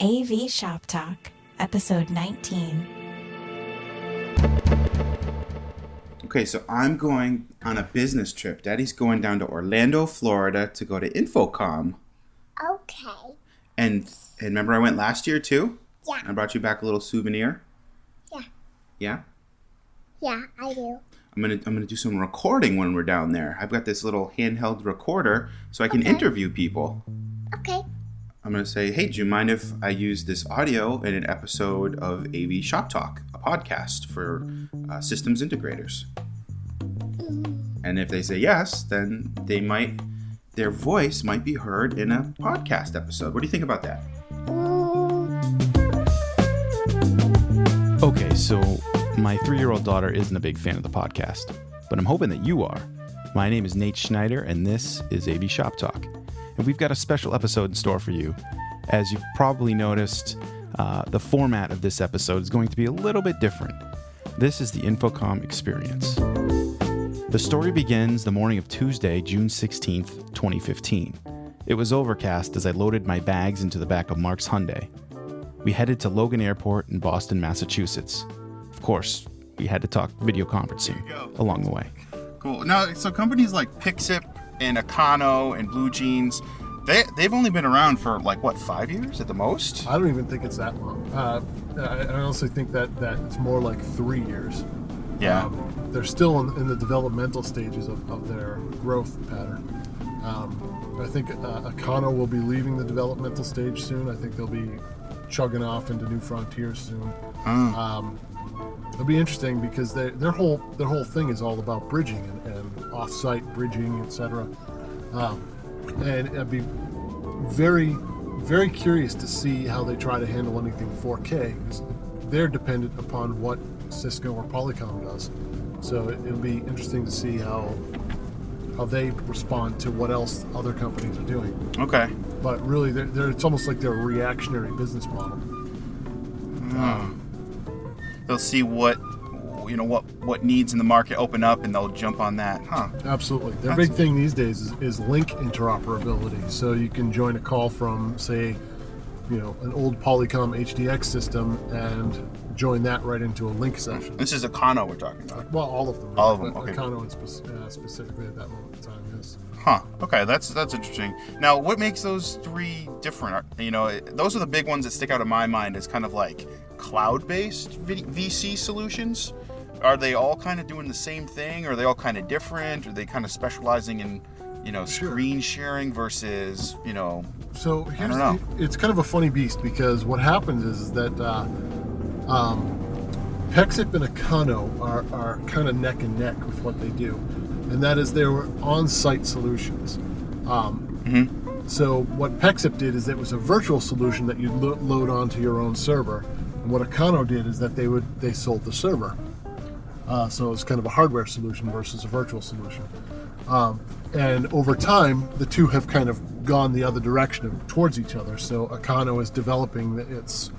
AV Shop Talk, Episode 19. Okay, so I'm going on a business trip. Daddy's going down to Orlando, Florida to go to InfoComm. Okay. And remember I went last year too? Yeah. I brought you back a little souvenir? Yeah. Yeah? Yeah, I do. I'm gonna do some recording when we're down there. I've got this little handheld recorder so I can interview people. Okay. I'm going to say, hey, do you mind if I use this audio in an episode of AV Shop Talk, a podcast for systems integrators? And if they say yes, then their voice might be heard in a podcast episode. What do you think about that? Okay, so my 3-year-old daughter isn't a big fan of the podcast, but I'm hoping that you are. My name is Nate Schneider, and this is AV Shop Talk. And we've got a special episode in store for you. As you've probably noticed, the format of this episode is going to be a little bit different. This is the InfoComm Experience. The story begins the morning of Tuesday, June 16th, 2015. It was overcast as I loaded my bags into the back of Mark's Hyundai. We headed to Logan Airport in Boston, Massachusetts. Of course, we had to talk video conferencing along the way. Cool. Now, so companies like Pixip and Econo and Blue Jeans, they've only been around for 5 years at the most? I don't even think it's that long. I honestly think that it's more like 3 years. Yeah. They're still in the developmental stages of their growth pattern. I think Econo will be leaving the developmental stage soon. I think they'll be chugging off into new frontiers soon. It'll be interesting because their whole thing is all about bridging and off-site bridging, etc. And I'd be very, very curious to see how they try to handle anything 4K, because they're dependent upon what Cisco or Polycom does. So it'll be interesting to see how they respond to what else other companies are doing. Okay. But really, it's almost like they're a reactionary business model. They'll see what needs in the market open up, and they'll jump on that. Huh. Absolutely. Their big thing these days is link interoperability. So you can join a call from, say, an old Polycom HDX system and join that right into a link session. This is Econo we're talking about. Well, all of them. All of them, okay. Econo specifically at that moment in time, yes. Huh. Okay, that's interesting. Now, what makes those three different? Those are the big ones that stick out in my mind as kind of like cloud-based VC solutions. Are they all kind of doing the same thing? Or are they all kind of different? Are they kind of specializing in, screen sharing versus, So I don't know. It's kind of a funny beast, because what happens is that Pexip and Econo are kind of neck and neck with what they do. And that is their on-site solutions. So what Pexip did is it was a virtual solution that you'd load onto your own server. And what Econo did is that they sold the server. So it's kind of a hardware solution versus a virtual solution. And over time, the two have kind of gone the other direction towards each other. So Econo is developing its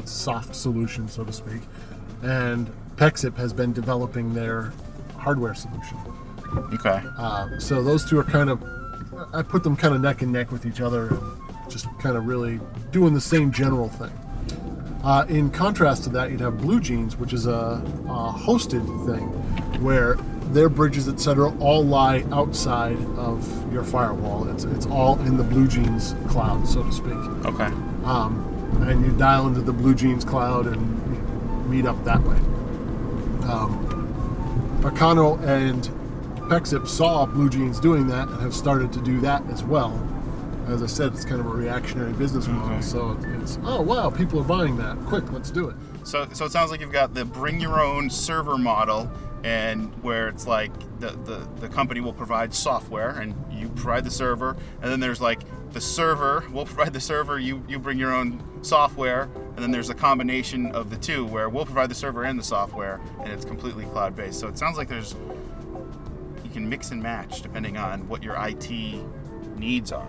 soft solution, so to speak, and Pexip has been developing their hardware solution. Okay. So those two are I put them kind of neck and neck with each other, and just kind of really doing the same general thing. In contrast to that, you'd have Blue Jeans, which is a hosted thing, where their bridges, etc., all lie outside of your firewall. It's all in the Blue Jeans cloud, so to speak. Okay. And you dial into the Blue Jeans cloud and meet up that way. Econo and Pexip saw Blue Jeans doing that and have started to do that as well. As I said, it's kind of a reactionary business model, so it's, oh wow, people are buying that. Quick, let's do it. So it sounds like you've got the bring your own server model, and where it's like the company will provide software and you provide the server, and then there's like the server will provide the server, you bring your own software, and then there's a combination of the two where we'll provide the server and the software, and it's completely cloud-based. So it sounds like you can mix and match depending on what your IT needs are.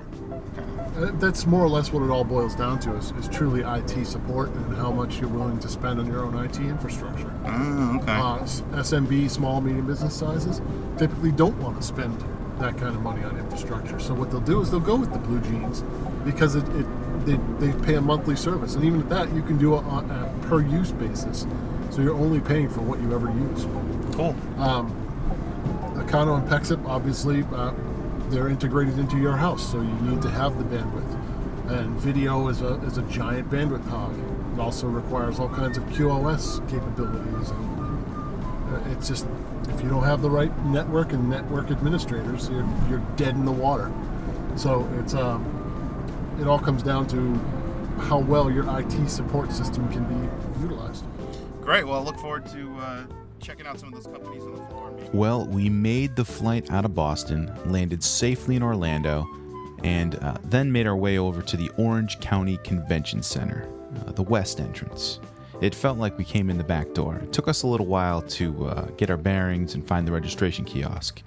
That's more or less what it all boils down to, is truly IT support and how much you're willing to spend on your own IT infrastructure. Oh, okay. SMB, small, medium business sizes, typically don't want to spend that kind of money on infrastructure. So what they'll do is they'll go with the Blue Jeans because they pay a monthly service, and even at that, you can do it on a per use basis. So you're only paying for what you ever use. Cool. Econo and Pexip, obviously, they're integrated into your house, so you need to have the bandwidth. And video is a giant bandwidth hog. It also requires all kinds of QoS capabilities, and it's just, if you don't have the right network and network administrators, you're dead in the water. So it's it all comes down to how well your IT support system can be utilized. Great. Well, I look forward to checking out some of those companies on the floor. Well, we made the flight out of Boston, landed safely in Orlando, and then made our way over to the Orange County Convention Center, the west entrance. It felt like we came in the back door. It took us a little while to get our bearings and find the registration kiosk.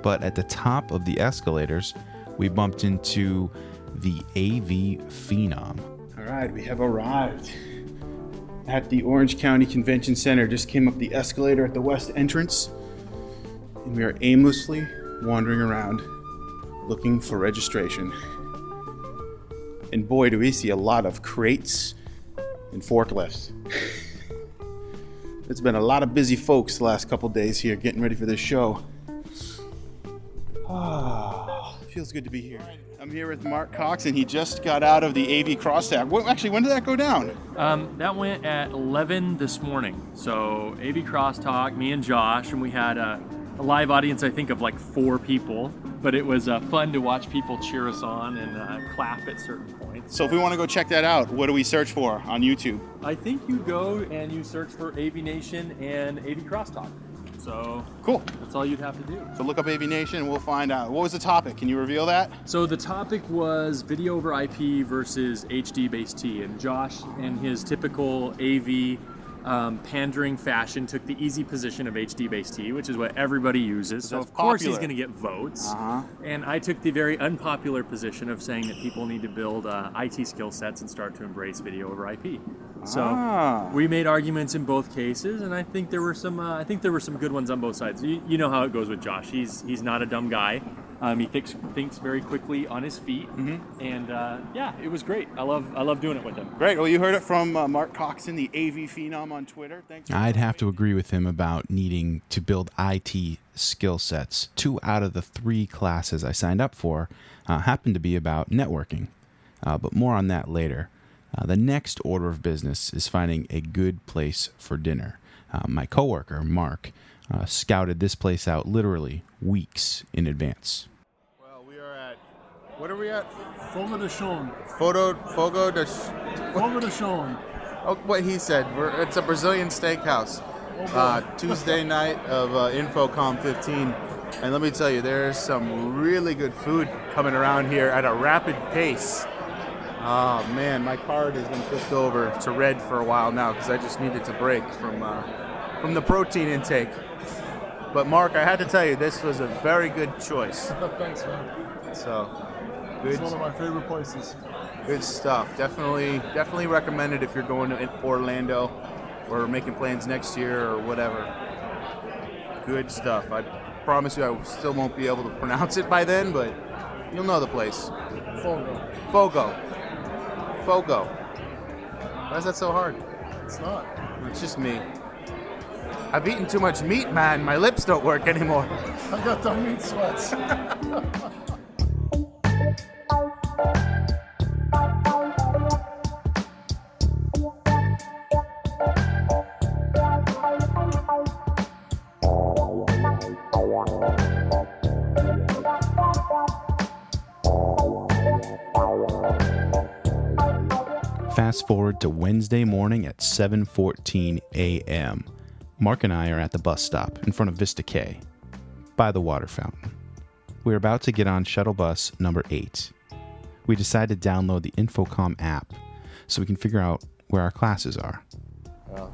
But at the top of the escalators, we bumped into the AV Phenom. All right, we have arrived at the Orange County Convention Center. Just came up the escalator at the west entrance, and we are aimlessly wandering around looking for registration. And boy, do we see a lot of crates and forklifts. It's been a lot of busy folks the last couple days here getting ready for this show. Feels good to be here. I'm here with Mark Cox, and he just got out of the AV Crosstalk. When did that go down? That went at 11 this morning. So AV Crosstalk, me and Josh, and we had a live audience, I think, of like 4 people. But it was fun to watch people cheer us on and clap at certain points. So if we want to go check that out, what do we search for on YouTube? I think you go and you search for AV Nation and AV Crosstalk. So cool. That's all you'd have to do. So look up AV Nation and we'll find out. What was the topic? Can you reveal that? So the topic was video over IP versus HD base T. And Josh, in his typical AV pandering fashion, took the easy position of HD base T, which is what everybody uses. So of course he's going to get votes. And I took the very unpopular position of saying that people need to build IT skill sets and start to embrace video over IP. So we made arguments in both cases, and I think there were some. Good ones on both sides. You know how it goes with Josh. He's not a dumb guy. He thinks very quickly on his feet, and yeah, it was great. I love doing it with him. Great. Well, you heard it from Mark Coxon, the AV Phenom on Twitter. Thanks. I'd have to agree with him about needing to build IT skill sets. 2 out of the 3 classes I signed up for happened to be about networking, but more on that later. The next order of business is finding a good place for dinner. My coworker, Mark, scouted this place out literally weeks in advance. Well, we are at, what are we at? Fogo de Chão. Fogo de Chão. Oh, what he said. It's a Brazilian steakhouse. Tuesday night of InfoComm 15. And let me tell you, there's some really good food coming around here at a rapid pace. Oh man, my card has been flipped over to red for a while now because I just needed to break from the protein intake. But Mark, I had to tell you, this was a very good choice. Thanks, man. So, good. It's one of my favorite places. Good stuff. Definitely recommend it if you're going to Orlando or making plans next year or whatever. Good stuff. I promise you, I still won't be able to pronounce it by then, but you'll know the place. Fogo. Why is that so hard? It's not. It's just me. I've eaten too much meat, man. My lips don't work anymore. I got the meat sweats. Fast forward to Wednesday morning at 7:14 a.m. Mark and I are at the bus stop in front of Vista K, by the water fountain. We're about to get on shuttle bus number 8. We decide to download the InfoComm app so we can figure out where our classes are.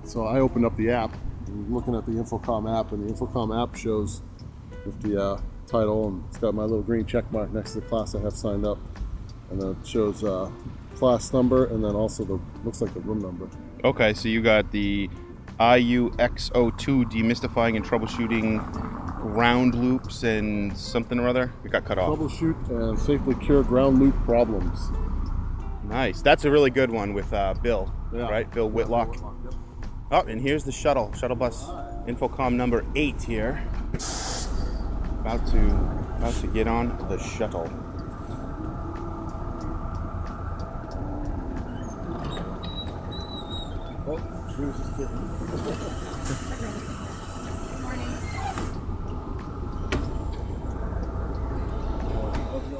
So I opened up the app, I'm looking at the InfoComm app, and the InfoComm app shows with the title, and it's got my little green check mark next to the class I have signed up, and then it shows class number, and then also looks like the room number. Okay, so you got the IUX02 demystifying and troubleshooting ground loops and something or other. It got cut off. Troubleshoot and safely cure ground loop problems. Nice. That's a really good one with Bill, Yeah. right? Bill Whitlock. Oh, and here's the shuttle bus, InfoComm number 8 here. About to get on the shuttle. Oh, she was just kidding.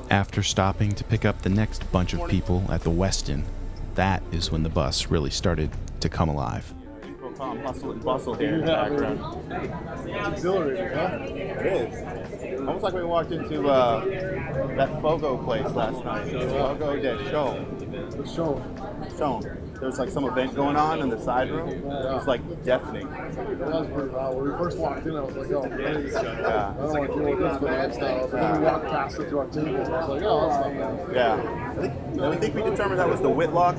After stopping to pick up the next bunch of people at the Westin, that is when the bus really started to come alive. InfoComm hustle and bustle here in the background. It's exhilarating, huh? It is. Almost like we walked into that Fogo place last night. Fogo de Show. The show. There was like some event going on in the side room. It was like deafening. That was pretty loud. When we first walked in, I was like, oh, great. Yeah. I don't want to deal with this for the next hour. But then we walked past it to our tables, and I was like, oh, that's not bad. Yeah. We think we determined that was the Whitlock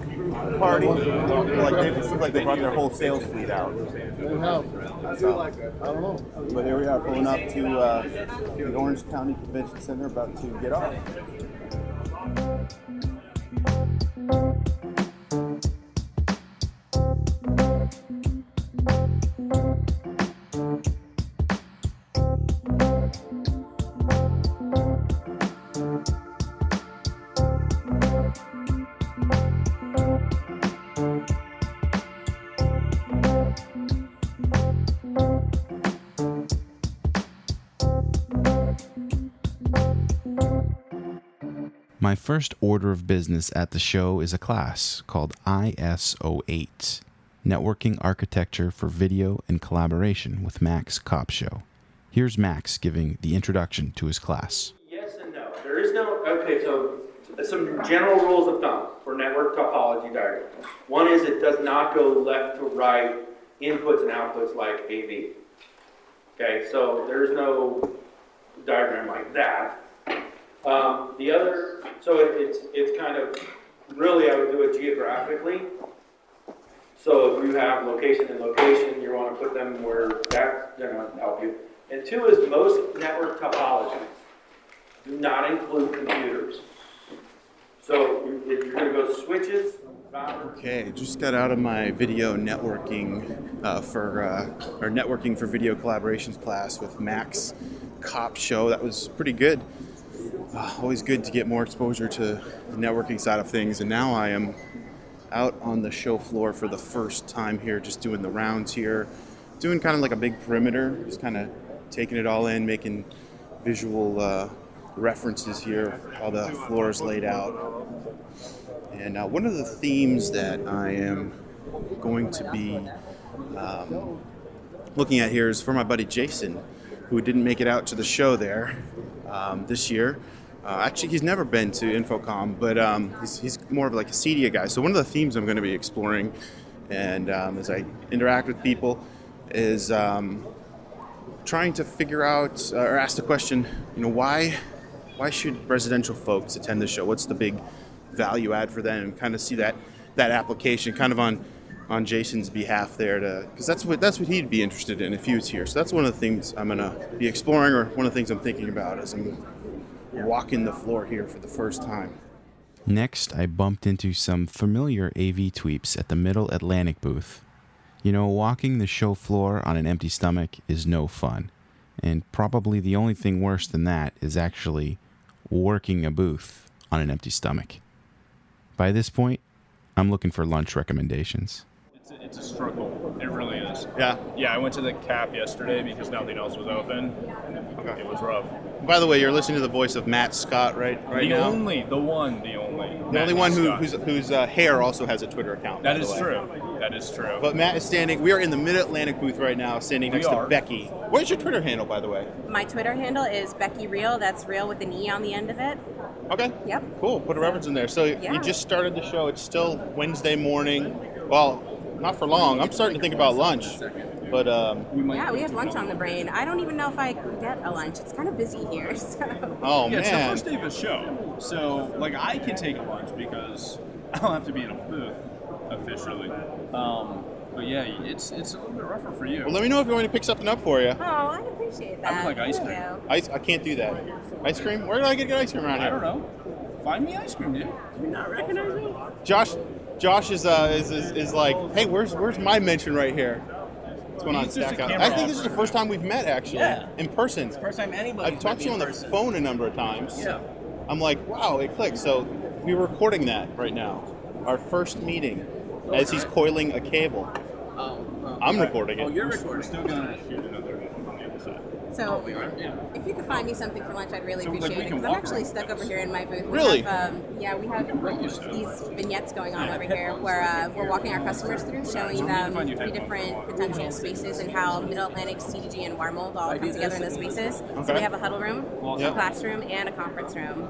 party. It seemed like they brought their whole sales fleet out. They have. I don't know. But here we are pulling up to the Orange County Convention Center, about to get off. My first order of business at the show is a class called ISO 8, Networking Architecture for Video and Collaboration with Max Kopshow. Here's Max giving the introduction to his class. Yes and no. There is no, okay, so some general rules of thumb for network topology diagram. One is it does not go left to right inputs and outputs like AV. Okay, so there's no diagram like that. The other, so it's kind of, really I would do it geographically. So if you have location and location, you want to put them where that's going to help you. And two is most network topologies do not include computers. So if you're going to go switches, Okay, just got out of my video networking for networking for video collaborations class with Max Kopshow. That was pretty good. Always good to get more exposure to the networking side of things. And now I am out on the show floor for the first time here, just doing the rounds here, doing kind of like a big perimeter, just kind of taking it all in, making visual references here, how the floor is laid out. And one of the themes that I am going to be looking at here is for my buddy Jason, who didn't make it out to the show there this year. Actually, he's never been to InfoComm, but he's more of like a CEDIA guy. So one of the themes I'm going to be exploring, and as I interact with people, is trying to figure out or ask the question, why should residential folks attend the show? What's the big value add for them? And kind of see that application kind of on Jason's behalf there, because that's what he'd be interested in if he was here. So that's one of the things I'm going to be exploring, or one of the things I'm thinking about as I'm walking the floor here for the first time. Next, I bumped into some familiar AV tweeps at the Middle Atlantic booth. Walking the show floor on an empty stomach is no fun. And probably the only thing worse than that is actually working a booth on an empty stomach. By this point, I'm looking for lunch recommendations. It's a struggle. It really is. Yeah. Yeah, I went to the CAF yesterday because nothing else was open. Okay. It was rough. By the way, you're listening to the voice of Matt Scott right The now. only. The only one Scott. whose hair also has a Twitter account. That by the is way. true. That is true. But Matt is standing. We are in the Mid-Atlantic booth right now, standing next to Becky. What's your Twitter handle, by the way? My Twitter handle is Becky Real. That's real with an E on the end of it. Okay. Yep. Cool. Put a reference in there. So you just started the show. It's still Wednesday morning. Well, not for long. I'm starting to think about lunch. But yeah, we have lunch on the brain. I don't even know if I can get a lunch. It's kind of busy here. So. Oh, yeah, man. it's the first day of the show. So, I can take a lunch because I don't have to be in a booth officially. But yeah, it's a little bit rougher for you. Well, let me know if you want me to pick something up for you. Oh, I appreciate that. I would like ice cream. Thank you. I can't do that. Ice cream? Where do I get good ice cream around here? I don't know. Find me ice cream, dude. Do you not recognize me? Josh is like, hey, where's my mention right here? What's going on, He's just a Stack Out? camera I think this is the operator. first time we've met, actually, in person. First time anybody. I've talked to you on the phone a number of times. Yeah. I'm like, wow, it clicked. So we're recording that right now. Our first meeting, as he's coiling a cable. I'm recording it. Oh, you're We're recording. still gonna shoot another one on the other side. So, Yeah. if you could find me something for lunch, I'd really So, like, appreciate we it. can Because I'm walk actually around. stuck over here in my booth. Really? We have, we have these vignettes going on over here where we're walking our customers through, showing them three different potential spaces and how Mid-Atlantic, CDG, and Warmold all come together in those spaces. So we have a huddle room, a classroom, and a conference room.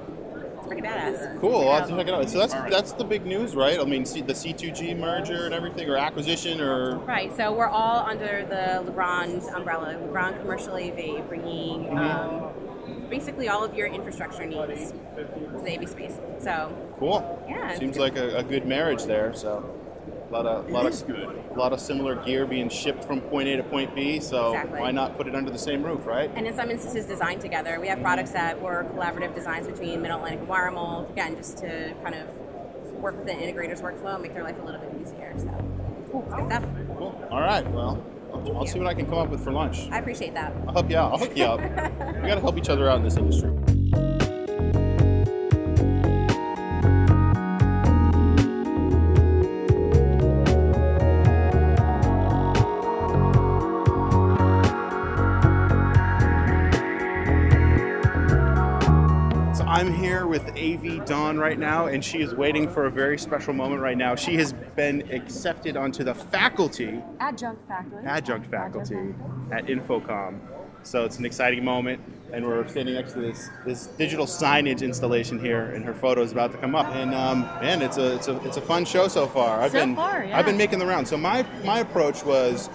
It's pretty badass. Cool. I'll have to check it out. So that's the big news, right? I mean, the C2G merger and everything, or acquisition, or Right, so we're all under the Legrand umbrella, Legrand Commercial AV, bringing basically all of your infrastructure needs to the AV space. So cool. Yeah, it's Seems good. like a good marriage there. So a lot of similar gear being shipped from point A to point B. So Exactly. why not put it under the same roof, right? And in some instances, designed together. We have products that were collaborative designs between Mid-Atlantic and Warmold, again, just to kind of work with the integrator's workflow and make their life a little bit easier. So, it's good stuff. Cool. All right. Well, I'll see what I can come up with for lunch. I appreciate that. I'll help you out. I'll hook you up. We got to help each other out in this industry. I'm here with AV Dawn right now, and she is waiting for a very special moment right now. She has been accepted onto the faculty, adjunct faculty at InfoComm. So it's an exciting moment, and we're standing next to this digital signage installation here, and her photo is about to come up. And man, it's a fun show so far. I've been making the rounds. So my approach was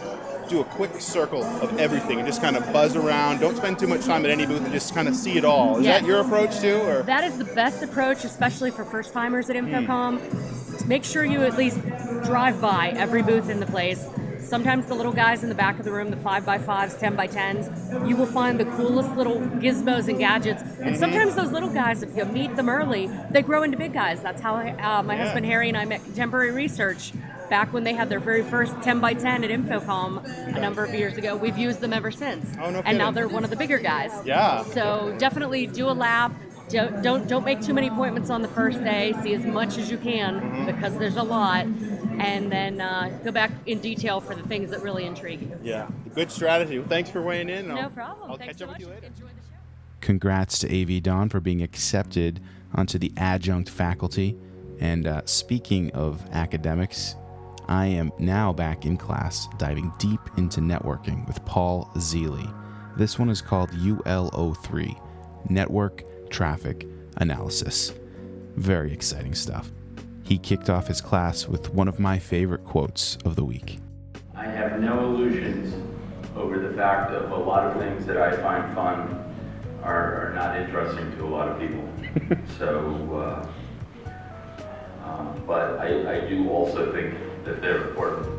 do a quick circle of everything and just kind of buzz around. Don't spend too much time at any booth and just kind of see it all. Is that your approach too? Or? That is the best approach, especially for first timers at InfoComm. Make sure you at least drive by every booth in the place. Sometimes the little guys in the back of the room, the 5x5s, 10x10s, you will find the coolest little gizmos and gadgets. And sometimes those little guys, if you meet them early, they grow into big guys. That's how my husband Harry and I met Contemporary Research back when they had their very first 10x10 at InfoComm a number of years ago. We've used them ever since. Oh, no and kidding. now they're one of the bigger guys. Yeah. So definitely do a lap. Don't make too many appointments on the first day. See as much as you can because there's a lot. And then go back in detail for the things that really intrigue you. Yeah, good strategy. Well, thanks for weighing in. No problem. I'll Thanks catch so up with you much. later. Enjoy the show. Congrats to AV Dawn for being accepted onto the adjunct faculty. And speaking of academics, I am now back in class diving deep into networking with Paul Zealy. This one is called ULO3, Network Traffic Analysis. Very exciting stuff. He kicked off his class with one of my favorite quotes of the week. I have no illusions over the fact of a lot of things that I find fun are not interesting to a lot of people. So, but I do also think that they're important.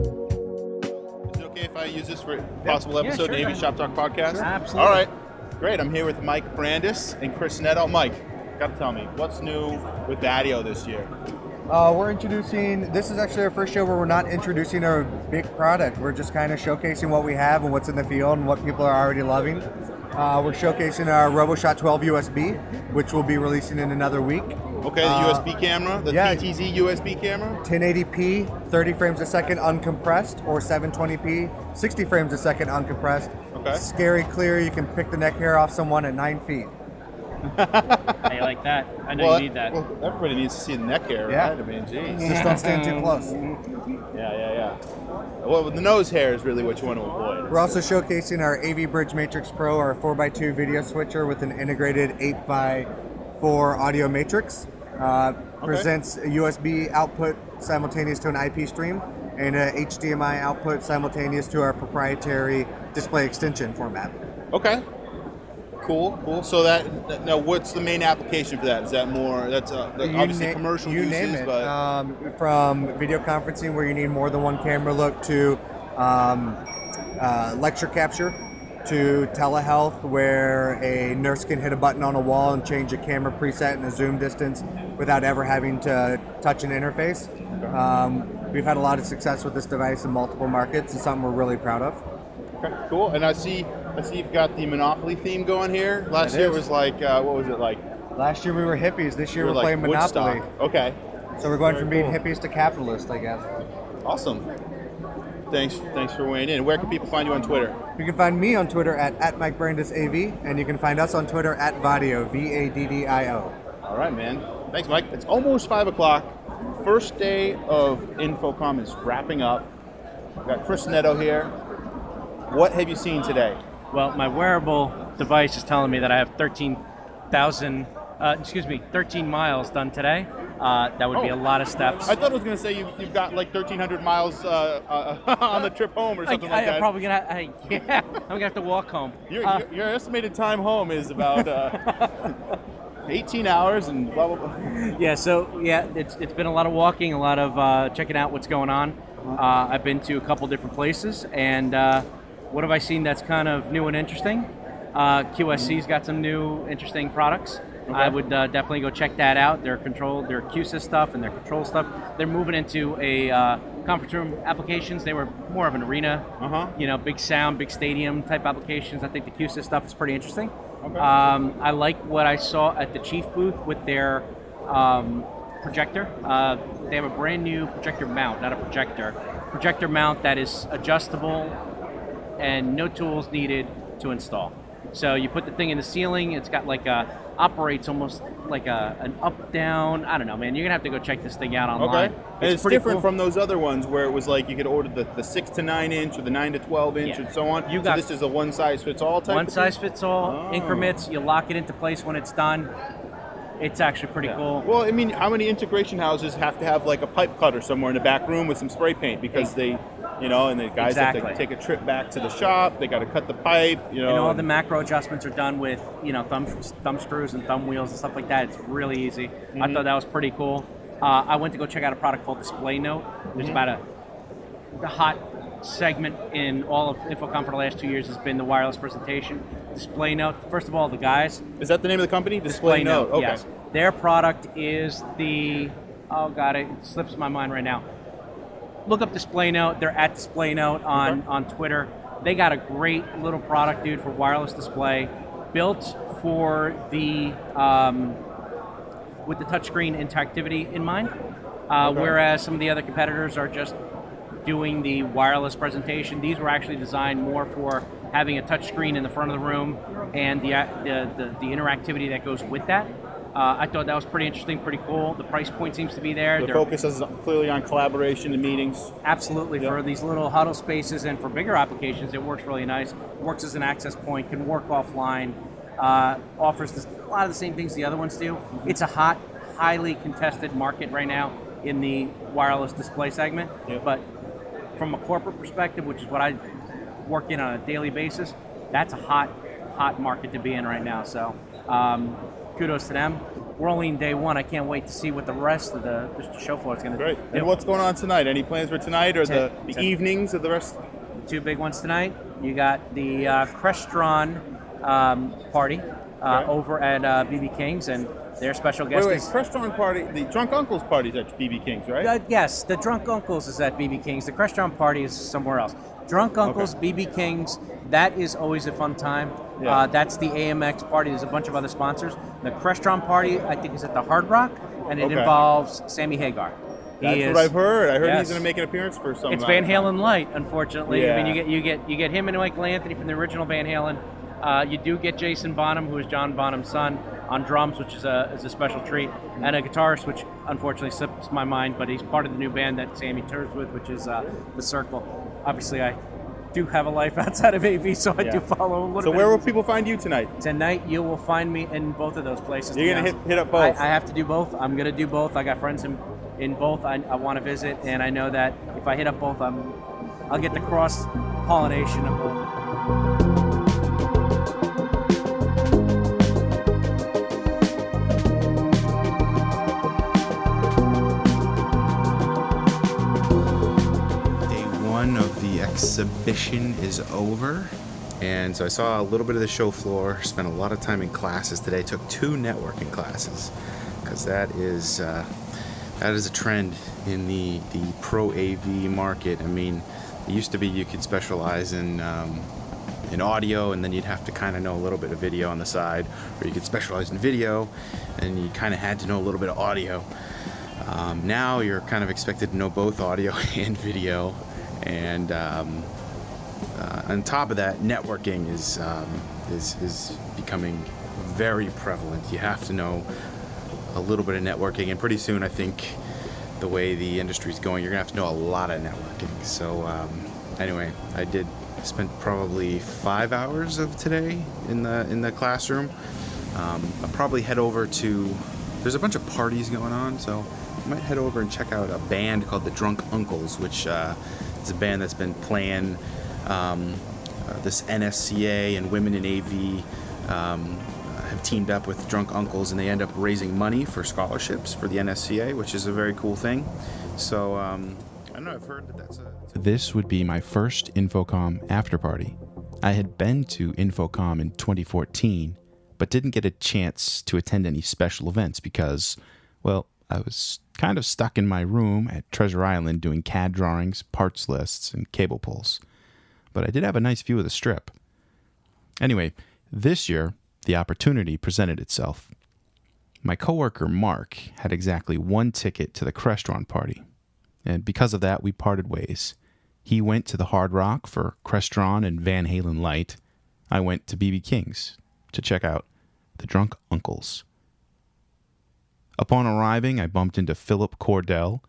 Is it okay if I use this for a possible episode of the AV Shop Talk podcast? Sure. Absolutely. All right, great. I'm here with Mike Brandis and Chris Netto. Mike, got to tell me, what's new with Daddio this year? We're introducing, this is actually our first show where we're not introducing a big product. We're just kind of showcasing what we have and what's in the field and what people are already loving. We're showcasing our Robo Shot 12 USB, which we'll be releasing in another week. Okay, the USB camera, the PTZ USB camera. 1080p, 30 frames a second uncompressed, or 720p, 60 frames a second uncompressed. Okay. Scary clear, you can pick the neck hair off someone at 9 feet. I like that. I know you need that. Well, everybody needs to see the neck hair, Yeah. right? I mean, geez. Just don't stand too close. Yeah. Well, the nose hair is really what you want to avoid. We're also showcasing our AV Bridge Matrix Pro, our 4x2 video switcher with an integrated 8x4 audio matrix. Presents a USB output simultaneous to an IP stream and a HDMI output simultaneous to our proprietary display extension format. Okay. Cool. So now, what's the main application for that? Is that more? That's obviously commercial you uses, name it. but From video conferencing where you need more than one camera look to lecture capture to telehealth where a nurse can hit a button on a wall and change a camera preset and a zoom distance without ever having to touch an interface. We've had a lot of success with this device in multiple markets. It's something we're really proud of. Okay, cool. And I see you've got the Monopoly theme going here. Last year was like, what was it like? Last year we were hippies. This year we're like playing Monopoly. Woodstock. Okay. So we're going Very from being cool. hippies to capitalists, I guess. Awesome. Thanks for weighing in. Where can people find you on Twitter? You can find me on Twitter at MikeBrandisAV, and you can find us on Twitter at Vadio, VADDIO. All right, man. Thanks, Mike. It's almost 5 o'clock. First day of InfoComm is wrapping up. We've got Chris Netto here. What have you seen today? Well, my wearable device is telling me that I have 13 miles done today. That would be a lot of steps. I thought it was going to say you've got like 1,300 miles on the trip home or something like that. I'm probably going to, I'm going to have to walk home. Your estimated time home is about 18 hours and blah, blah, blah. It's been a lot of walking, a lot of checking out what's going on. I've been to a couple different places, and what have I seen that's kind of new and interesting? QSC's got some new interesting products. Okay. I would definitely go check that out. Their QSys stuff and their control stuff. They're moving into a conference room applications. They were more of an arena, big sound, big stadium type applications. I think the QSys stuff is pretty interesting. Okay. I like what I saw at the Chief booth with their projector. They have a brand new projector mount, not a projector mount that is adjustable and no tools needed to install. So you put the thing in the ceiling, it's got operates almost like an up-down, I don't know, man. You're going to have to go check this thing out online. Okay. And it's different from those other ones where it was like you could order the 6 to 9 inch or the 9 to 12 inch and so on. So this is a one-size-fits-all type of thing? One-size-fits-all, increments, you lock it into place when it's done. It's actually pretty cool. Well, I mean, how many integration houses have to have like a pipe cutter somewhere in the back room with some spray paint because they... and the guys have to take a trip back to the shop. They got to cut the pipe. And all the macro adjustments are done with thumb screws and thumb wheels and stuff like that. It's really easy. Mm-hmm. I thought that was pretty cool. I went to go check out a product called Display Note. There's about the hot segment in all of InfoComm for the last 2 years has been the wireless presentation. Display Note. First of all, the guys. Is that the name of the company? Display Note. Okay. Yes. Their product is it slips my mind right now. Look up Display Note. They're at Display Note on Twitter. They got a great little product, dude, for wireless display, built for the with the touchscreen interactivity in mind. Whereas some of the other competitors are just doing the wireless presentation. These were actually designed more for having a touchscreen in the front of the room and the interactivity that goes with that. I thought that was pretty interesting, pretty cool. The price point seems to be there. The focus is clearly on collaboration and meetings. Absolutely. Yep. For these little huddle spaces and for bigger applications, it works really nice. Works as an access point, can work offline, offers a lot of the same things the other ones do. It's a hot, highly contested market right now in the wireless display segment. Yep. But from a corporate perspective, which is what I work in on a daily basis, that's a hot market to be in right now. So kudos to them. We're only in day one. I can't wait to see what the rest of the show floor is going to do. Great. And what's going on tonight? Any plans for tonight or the evenings of the rest? The two big ones tonight. You got the Crestron party over at BB King's, and their special guest is... Crestron party, the Drunk Uncles party is at BB King's, right? Yes, the Drunk Uncles is at BB King's. The Crestron party is somewhere else. Drunk Uncles, BB King's, that is always a fun time. Yeah. That's the AMX party. There's a bunch of other sponsors. The Crestron party, I think, is at the Hard Rock, and it involves Sammy Hagar. That's what I've heard. I heard he's going to make an appearance for some. It's Van Halen light, unfortunately. Yeah. I mean, you get him and Michael Anthony from the original Van Halen. You do get Jason Bonham, who is John Bonham's son, on drums, which is a special treat, and a guitarist, which unfortunately slips my mind, but he's part of the new band that Sammy tours with, which is The Circle. Obviously, I do have a life outside of AV, so I do follow a little bit. So where will people find you tonight? Tonight, you will find me in both of those places. You're going to hit up both? I have to do both. I'm going to do both. I got friends in both I want to visit, and I know that if I hit up both, I'll get the cross-pollination of both. Of the exhibition is over, and so I saw a little bit of the show floor, spent a lot of time in classes today, took 2 networking classes, because that is a trend in the pro AV market. I mean, it used to be you could specialize in audio, and then you'd have to kind of know a little bit of video on the side, or you could specialize in video and you kind of had to know a little bit of audio. Now you're kind of expected to know both audio and video. And on top of that, networking is becoming very prevalent. You have to know a little bit of networking, and pretty soon, I think, the way the industry's going, you're gonna have to know a lot of networking. So anyway, I spent probably 5 hours of today in the classroom. I'll probably head over to. There's a bunch of parties going on, so I might head over and check out a band called the Drunk Uncles, which. It's a band that's been playing this NSCA, and Women in AV have teamed up with Drunk Uncles, and they end up raising money for scholarships for the NSCA, which is a very cool thing. So I don't know, I've heard that that's a... This would be my first InfoComm after party. I had been to InfoComm in 2014, but didn't get a chance to attend any special events because, well, I was kind of stuck in my room at Treasure Island doing CAD drawings, parts lists, and cable pulls. But I did have a nice view of the strip. Anyway, this year, the opportunity presented itself. My coworker Mark had exactly 1 ticket to the Crestron party, and because of that, we parted ways. He went to the Hard Rock for Crestron and Van Halen Light. I went to BB King's to check out the Drunk Uncles. Upon arriving, I bumped into Philip Cordell,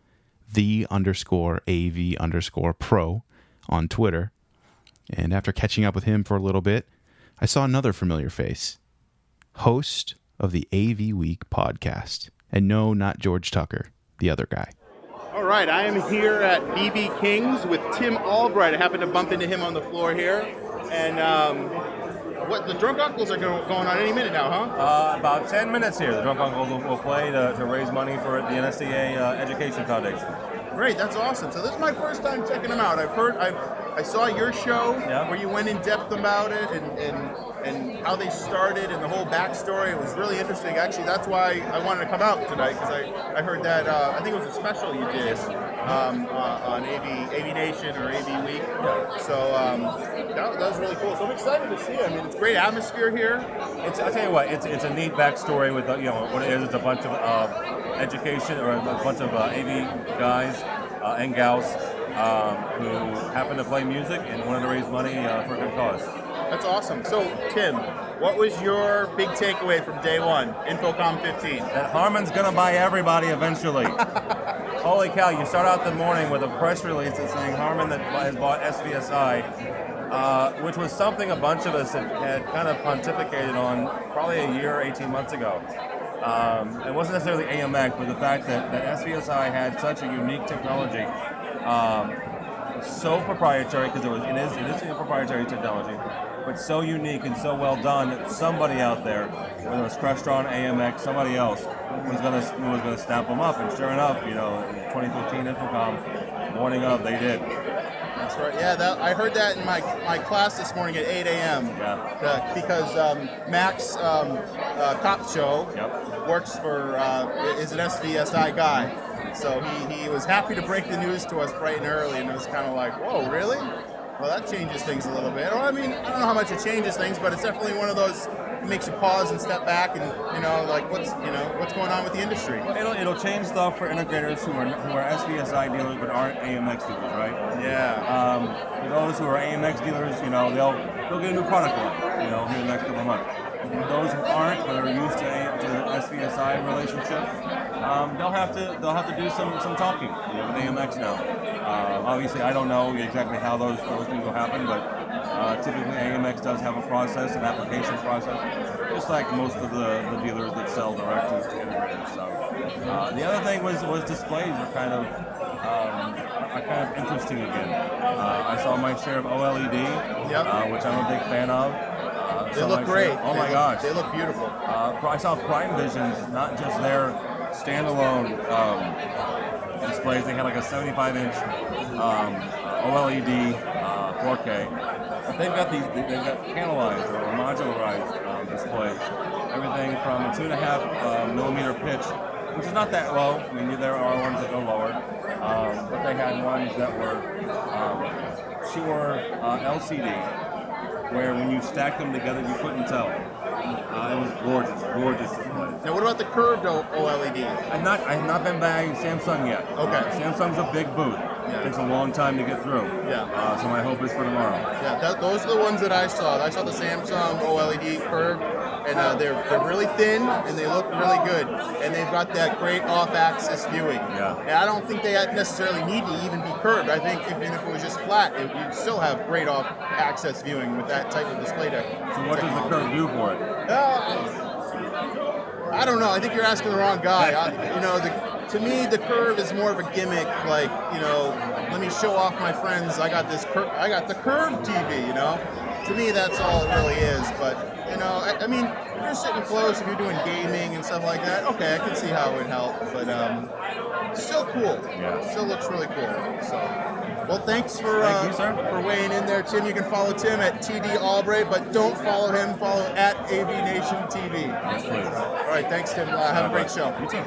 _AV_pro on Twitter, and after catching up with him for a little bit, I saw another familiar face, host of the AV Week podcast. And no, not George Tucker, the other guy. All right, I am here at BB King's with Tim Albright. I happened to bump into him on the floor here, and what the Drunk Uncles are going on any minute now, huh? About 10 minutes here. The Drunk Uncles will play to raise money for the NSCA Education Foundation. Great, that's awesome. So this is my first time checking them out. I saw your show where you went in depth about it and how they started and the whole backstory. It was really interesting. Actually, that's why I wanted to come out tonight, because I heard that, I think it was a special you did on AV Nation or AV Week. So that was really cool. So I'm excited to see it. I mean, it's great atmosphere here. I'll tell you what, it's a neat backstory with, what it is. It's a bunch of education, or a bunch of AV guys and gals who happen to play music and wanted to raise money for a good cause. That's awesome. So, Tim, what was your big takeaway from day one, InfoComm 15? That Harman's going to buy everybody eventually. Holy cow, you start out the morning with a press release that's saying Harman that has bought SVSI, which was something a bunch of us had kind of pontificated on probably a year or 18 months ago. It wasn't necessarily AMX, but the fact that SVSI had such a unique technology, so proprietary, because it is a proprietary technology, but so unique and so well done that somebody out there, whether it was Crestron, AMX, somebody else, was gonna stamp them up. And sure enough, in 2015 InfoComm, morning of, they did. That's right. Yeah, I heard that in my class this morning at 8 a.m. Yeah. Because Max Kopcho works for is an SVSI guy, so he was happy to break the news to us bright and early, and it was kind of like, whoa, really? Well, that changes things a little bit. Well, I mean, I don't know how much it changes things, but it's definitely one of those. It makes you pause and step back, and what's going on with the industry. It'll change stuff for integrators who are SVSI dealers but aren't AMX dealers, right? Yeah. For those who are AMX dealers, they'll get a new product line, in the next couple of months. those who aren't, but are used to the SVSI relationship, they'll have to do some talking with AMX now. Obviously, I don't know exactly how those things will happen, but typically AMX does have a process, an application process, just like most of the dealers that sell direct to integrators. So the other thing was displays are kind of interesting again. I saw my share of OLED, which I'm a big fan of. They look great. Oh my gosh. They look beautiful. I saw Prime Visions, not just their standalone displays. They had like a 75-inch OLED 4K. But they've got panelized or modularized displays. Everything from a 2.5 millimeter pitch, which is not that low. I mean, there are ones that go lower. But they had ones that were pure LCD, where when you stacked them together, you couldn't tell. It was gorgeous display. Now, what about the curved OLED? I have not been by Samsung yet. Okay. Samsung's a big booth. It takes a long time to get through. Yeah. So my hope is for tomorrow. Yeah, those are the ones that I saw. I saw the Samsung OLED curved, and they're really thin and they look really good. And they've got that great off-axis viewing. Yeah. And I don't think they necessarily need to even be curved. I think even if it was just flat, you'd still have great off-axis viewing with that type of display deck. So what does the curve do for it? I don't know. I think you're asking the wrong guy. To me, the curve is more of a gimmick. Like, let me show off my friends. I got the curved TV. To me, that's all it really is. But I mean, if you're sitting close, if you're doing gaming and stuff like that, okay, I can see how it would help. But still cool. Yeah. Still looks really cool. So, well, thanks for weighing in there, Tim. You can follow Tim at TD Albright, but don't follow him. Follow at AV Nation TV. Yes, please. All right, thanks, Tim. Have a great show. You too.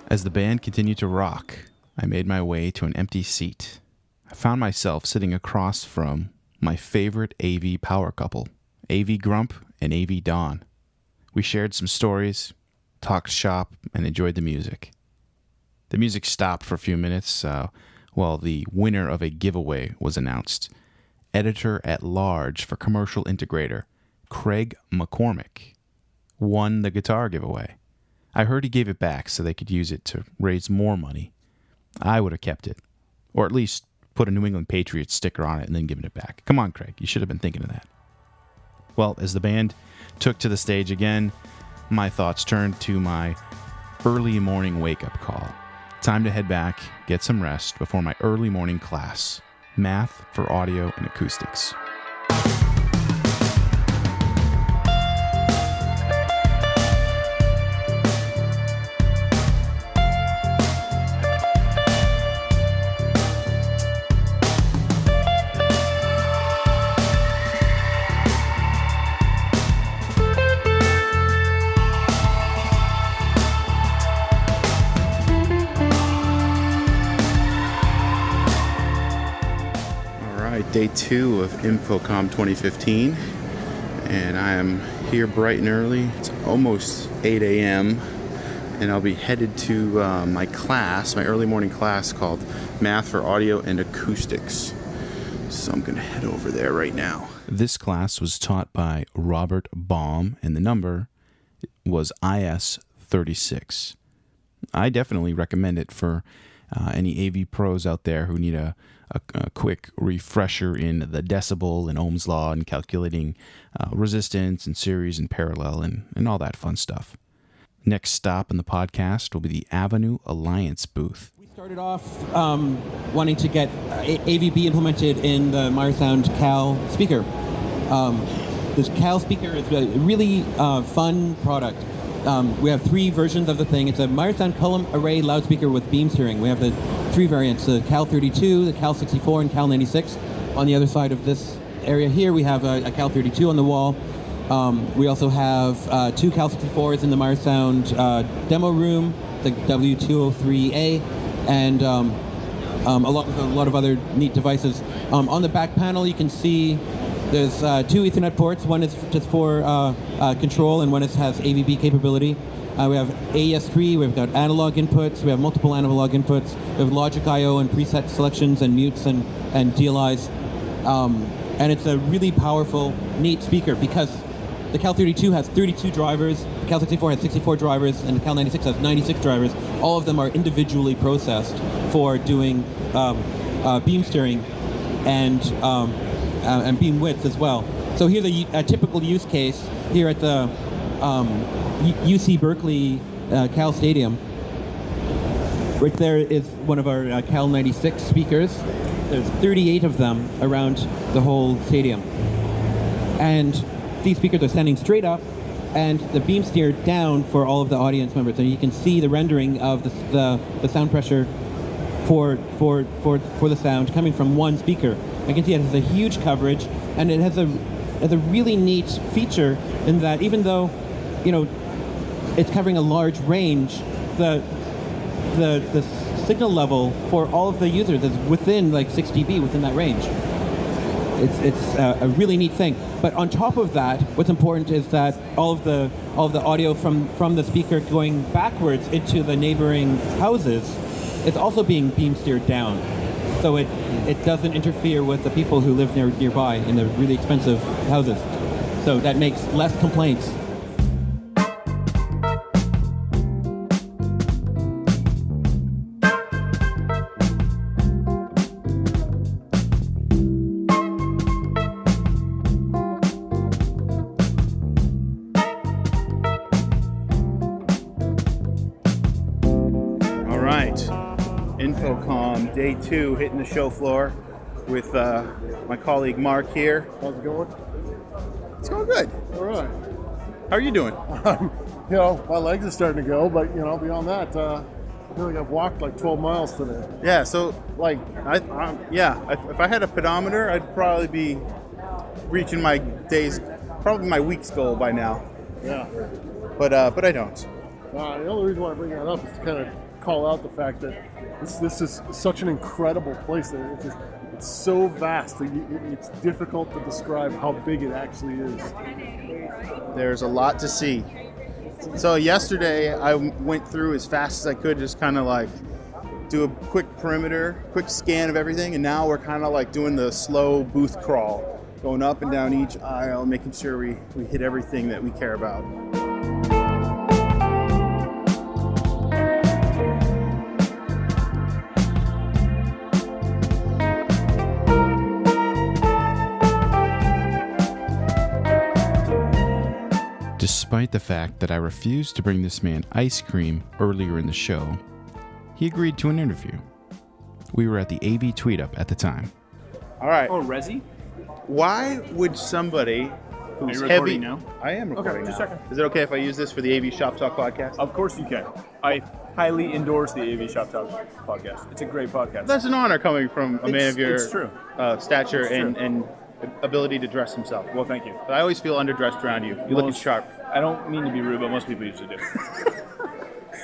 As the band continued to rock, I made my way to an empty seat. I found myself sitting across from my favorite AV power couple, AV Grump and AV Dawn. We shared some stories, talked shop, and enjoyed the music. The music stopped for a few minutes while the winner of a giveaway was announced. Editor-at-large for Commercial Integrator, Craig McCormick, won the guitar giveaway. I heard he gave it back so they could use it to raise more money. I would have kept it, or at least put a New England Patriots sticker on it and then given it back. Come on, Craig, you should have been thinking of that. Well, as the band took to the stage again, my thoughts turned to my early morning wake-up call. Time to head back, get some rest before my early morning class, Math for Audio and Acoustics. day 2 of InfoComm 2015, and I am here bright and early. It's almost 8 a.m., and I'll be headed to my early morning class called Math for Audio and Acoustics. So I'm going to head over there right now. This class was taught by Robert Baum, and the number was IS36. I definitely recommend it for any AV pros out there who need a quick refresher in the decibel and Ohm's law and calculating resistance and series and parallel and all that fun stuff. Next stop in the podcast will be the Avenue Alliance booth. We started off wanting to get AVB implemented in the Meyersound Cal speaker. This Cal speaker is a really fun product. We have 3 versions of the thing. It's a Meyersound column array loudspeaker with beam steering. We have the 3 variants, the Cal 32, the Cal 64, and Cal 96. On the other side of this area here, we have a Cal 32 on the wall. We also have 2 Cal 64s in the Meyersound demo room, the W203A, and along with a lot of other neat devices. On the back panel, you can see there's 2 Ethernet ports. One is just for control, and one has AVB capability. We have AES3, we've got analog inputs, we have multiple analog inputs, we have logic I/O and preset selections and mutes and DLIs. And it's a really powerful, neat speaker because the Cal 32 has 32 drivers, the Cal 64 has 64 drivers, and the Cal 96 has 96 drivers. All of them are individually processed for doing beam steering and beam width as well. So here's a typical use case here at the UC Berkeley Cal Stadium. Right there is one of our Cal 96 speakers. There's 38 of them around the whole stadium. And these speakers are standing straight up, and the beam steered down for all of the audience members. And you can see the rendering of the sound pressure for the sound coming from one speaker. I can see it has a huge coverage, and it has a really neat feature in that even though, it's covering a large range, the signal level for all of the users is within like 6 dB within that range. It's a really neat thing. But on top of that, what's important is that all of the audio from the speaker going backwards into the neighboring houses is also being beam steered down. So it doesn't interfere with the people who live nearby in the really expensive houses. So that makes less complaints. All right, InfoComm day 2 hitting the show floor with my colleague Mark here. How's it going? It's going good. All right. How are you doing? My legs are starting to go, but beyond that, I feel like I've walked like 12 miles today. Yeah. So if I had a pedometer, I'd probably be reaching my week's goal by now. Yeah. But I don't. The only reason why I bring that up is to kind of call out the fact that this is such an incredible place. It's so vast. It's difficult to describe how big it actually is. There's a lot to see. So yesterday I went through as fast as I could, just kind of like do a quick scan of everything, and now we're kind of like doing the slow booth crawl, going up and down each aisle, making sure we hit everything that we care about. Despite the fact that I refused to bring this man ice cream earlier in the show, he agreed to an interview. We were at the AV Tweet Up at the time. All right. Oh, Resi? Why would somebody who's Are you heavy... recording now? I am recording just now. a second. Is it okay if I use this for the AV Shop Talk podcast? Of course you can. I highly endorse the AV Shop Talk podcast. It's a great podcast. That's an honor coming from a man of your it's true. Stature It's true. and ability to dress himself. Well, thank you. But I always feel underdressed around you. You're looking sharp. I don't mean to be rude, but most people usually do.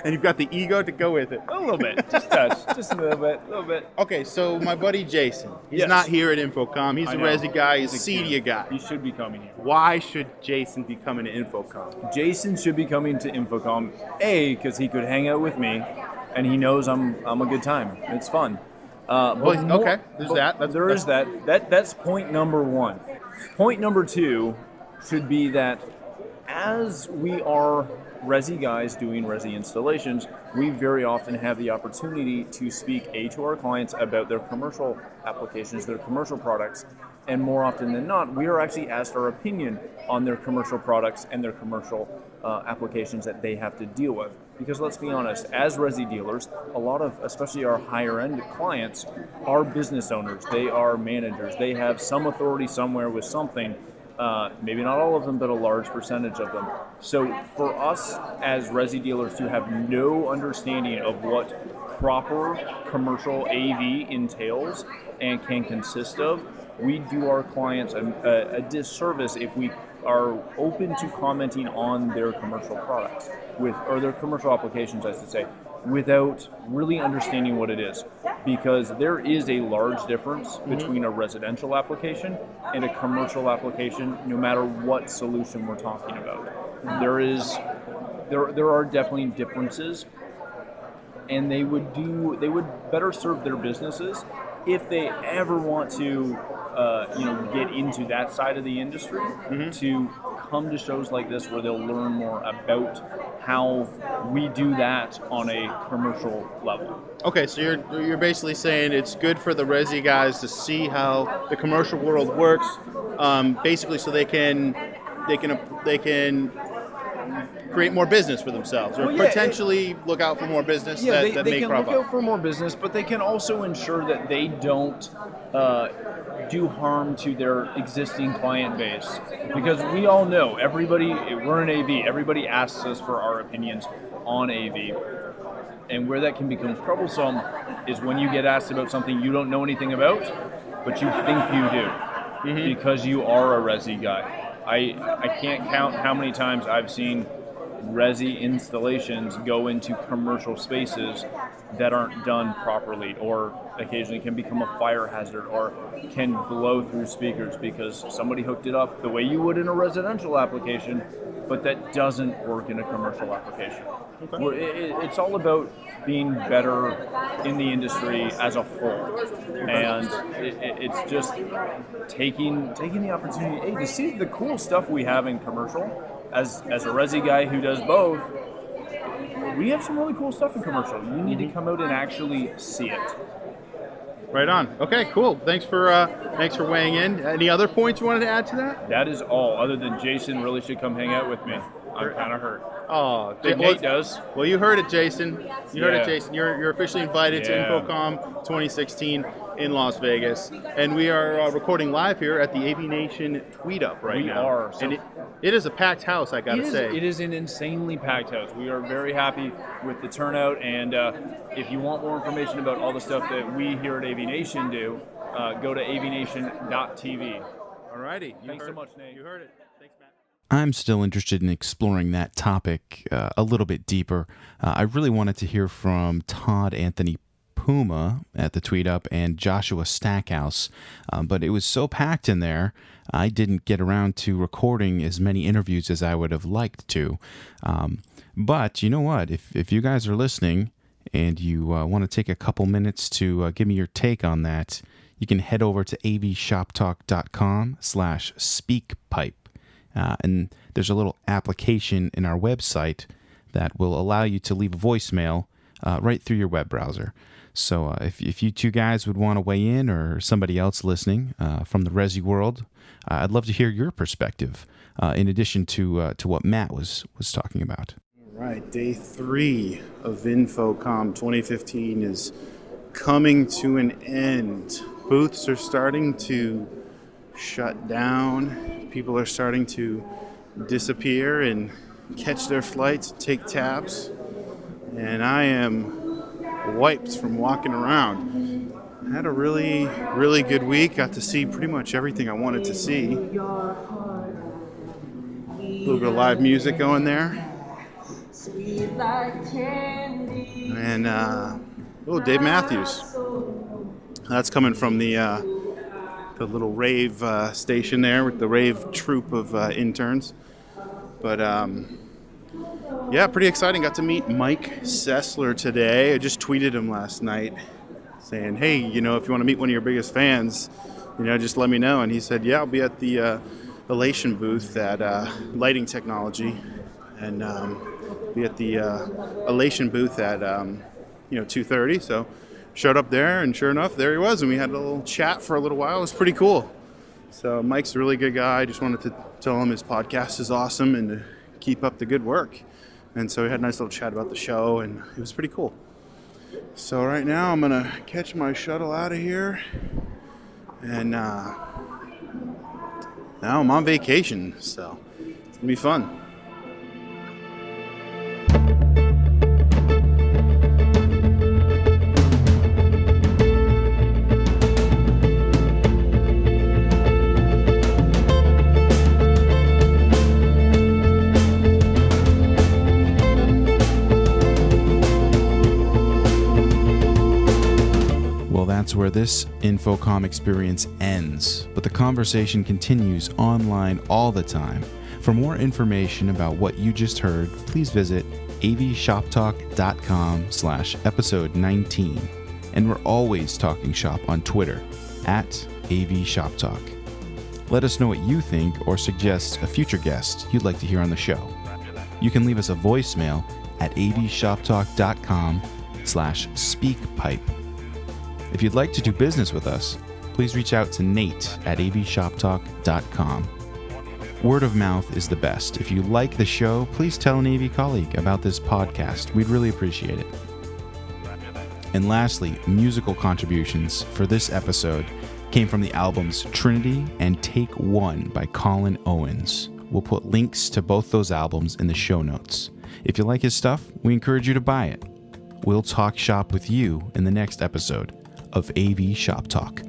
And you've got the ego to go with it. A little bit, just touch, just a little bit. Okay, so my buddy Jason, he's Yes. not here at InfoComm. He's I a know. Resi guy. He's a He's Cedia guy. He should be coming here. Why should Jason be coming to InfoComm? Jason should be coming to InfoComm, because he could hang out with me, and he knows I'm a good time. It's fun. Okay, there's that. That's point number one. Point number two should be that as we are Resi guys doing Resi installations, we very often have the opportunity to speak to our clients about their commercial applications, their commercial products, and more often than not, we are actually asked our opinion on their commercial products and their commercial applications that they have to deal with. Because let's be honest, as Resi dealers, a lot of, especially our higher end clients, are business owners, they are managers, they have some authority somewhere with something. Maybe not all of them, but a large percentage of them. So for us as Resi dealers to have no understanding of what proper commercial AV entails and can consist of, we do our clients a disservice if we are open to commenting on their commercial products or their commercial applications, I should say, without really understanding what it is. Because there is a large difference between a residential application and a commercial application, no matter what solution we're talking about. There are definitely differences, and they would better serve their businesses if they ever want to get into that side of the industry, to come to shows like this where they'll learn more about how we do that on a commercial level. Okay, so you're basically saying it's good for the Resi guys to see how the commercial world works, basically so they can create more business for themselves, or potentially look out for more business that may crop up. They can look out for more business, but they can also ensure that they don't do harm to their existing client base. Because we all know, we're in AV, everybody asks us for our opinions on AV. And where that can become troublesome is when you get asked about something you don't know anything about, but you think you do, because you are a Resi guy. I can't count how many times I've seen Resi installations go into commercial spaces that aren't done properly, or occasionally can become a fire hazard, or can blow through speakers because somebody hooked it up the way you would in a residential application, but that doesn't work in a commercial application. Okay. It's all about being better in the industry as a whole, and it's just taking the opportunity to see the cool stuff we have in commercial. As a Resi guy who does both, we have some really cool stuff in commercial. You need to come out and actually see it. Right on. Okay, cool. Thanks for weighing in. Any other points you wanted to add to that? That is all. Other than Jason really should come hang out with me. I'm kind of hurt. Oh, Nate does. Well, you heard it, Jason. Heard it, Jason. You're officially invited to InfoComm 2016 in Las Vegas, and we are recording live here at the AV Nation Tweet Up right now. We are. And it is a packed house, I gotta say. It is an insanely packed house. We are very happy with the turnout, and if you want more information about all the stuff that we here at AV Nation do, go to avnation.tv. Alrighty. Thanks so much, Nate. You heard it. Thanks, Matt. I'm still interested in exploring that topic a little bit deeper. I really wanted to hear from Todd Anthony Puma at the Tweet Up and Joshua Stackhouse, but it was so packed in there, I didn't get around to recording as many interviews as I would have liked to. But you know what? If you guys are listening and you want to take a couple minutes to give me your take on that, you can head over to avshoptalk.com/speakpipe. And there's a little application in our website that will allow you to leave a voicemail right through your web browser. So if you two guys would want to weigh in, or somebody else listening from the Resi world, I'd love to hear your perspective, in addition to what Matt was talking about. All right, day 3 of InfoComm 2015 is coming to an end. Booths are starting to shut down. People are starting to disappear and catch their flights, take tabs. And I am wiped from walking around. I had a really, really good week. Got to see pretty much everything I wanted to see. A little bit of live music going there. And Dave Matthews. That's coming from the little rave station there with the rave troupe of interns. But yeah, pretty exciting. Got to meet Mike Sessler today. I just tweeted him last night saying, hey, if you want to meet one of your biggest fans, just let me know. And he said, yeah, I'll be at the Elation booth at Lighting Technology, and be at the Elation booth at 2:30. So showed up there, and sure enough, there he was, and we had a little chat for a little while. It was pretty cool. So Mike's a really good guy. I just wanted to tell him his podcast is awesome and to keep up the good work. And so we had a nice little chat about the show, and it was pretty cool. So right now I'm gonna catch my shuttle out of here, and now I'm on vacation, so it's gonna be fun. That's where this InfoComm Experience ends, but the conversation continues online all the time. For more information about what you just heard, please visit avshoptalk.com/episode 19. And we're always talking shop on Twitter @avshoptalk. Let us know what you think or suggest a future guest you'd like to hear on the show. You can leave us a voicemail at avshoptalk.com/speakpipe. If you'd like to do business with us, please reach out to Nate at avshoptalk.com. Word of mouth is the best. If you like the show, please tell an AV colleague about this podcast. We'd really appreciate it. And lastly, musical contributions for this episode came from the albums Trinity and Take One by Colin Owens. We'll put links to both those albums in the show notes. If you like his stuff, we encourage you to buy it. We'll talk shop with you in the next episode of AV Shop Talk.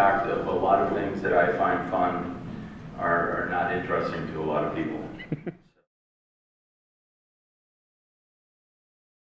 fact of a lot of things that I find fun are not interesting to a lot of people.